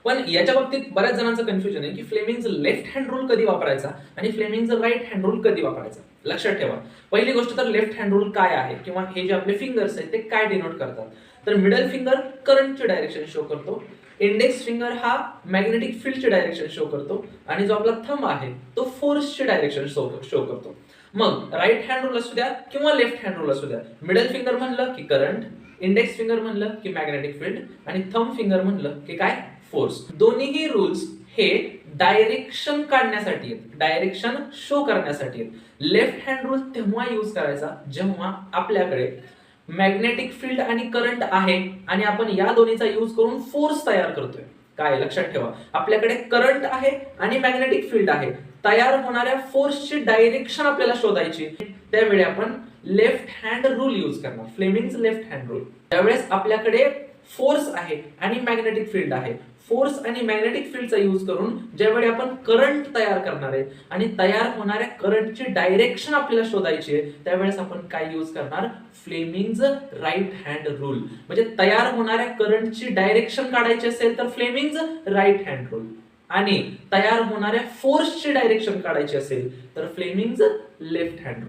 पण याच्या बाबतीत बऱ्याच जणांचं कन्फ्युजन आहे की फ्लेमिंगचा लेफ्ट हँड रूल कधी वापरायचा आणि फ्लेमिंगचा राईट हँड रूल कधी वापरायचा. लक्षात ठेवा, पहिली गोष्ट तर लेफ्ट हँड रूल काय आहे किंवा हे जे आपले फिंगर्स आहेत ते काय डिनोट करतात. तर मिडल फिंगर करंटची डायरेक्शन शो करतो, इंडेक्स फिंगर हा मॅग्नेटिक फील्डची डायरेक्शन शो करतो आणि जो आपला थंब आहे तो फोर्सची डायरेक्शन शो करतो. मग राईट हँड रूल असू द्या किंवा लेफ्ट हँड रूल असू द्या, मिडल फिंगर म्हणलं की करंट, इंडेक्स फिंगर म्हणलं की मॅग्नेटिक फील्ड आणि थंब फिंगर म्हणलं की काय, फोर्स. दोन्हीही रूल्स हे डायरेक्शन काढण्यासाठी आहेत, डायरेक्शन शो करण्यासाठी आहेत. लेफ्ट हँड रूल तेव्हा यूज करायचा जेव्हा आपल्याकडे मॅग्नेटिक फील्ड आणि करंट आहे आणि आपण या दोन्हीचा यूज करून फोर्स तयार करतोय. काय लक्षात ठेवा, आपल्याकडे करंट आहे आणि मॅग्नेटिक फील्ड आहे, तयार होणाऱ्या फोर्सची डायरेक्शन आपल्याला शोधायची. त्यावेळी आपण लेफ्ट हँड रूल यूज करणार, फ्लेमिंग्स लेफ्ट हँड रूल. त्यावेळेस आपल्याकडे फोर्स आहे आणि मॅग्नेटिक फील्ड आहे, फोर्स आणि मॅग्नेटिक फील्डचा यूज करून ज्यावेळी आपण करंट तयार करणार आहे आणि तयार होणाऱ्या करंटची डायरेक्शन आपल्याला शोधायची आहे, त्यावेळेस आपण काय यूज करणार, फ्लेमिंग्ज राईट हँड रूल. म्हणजे तयार होणाऱ्या करंटची डायरेक्शन काढायची असेल तर फ्लेमिंग्ज राईट हँड रूल आणि तयार होणाऱ्या फोर्सची डायरेक्शन काढायची असेल तर फ्लेमिंग्ज लेफ्ट हँड रूल.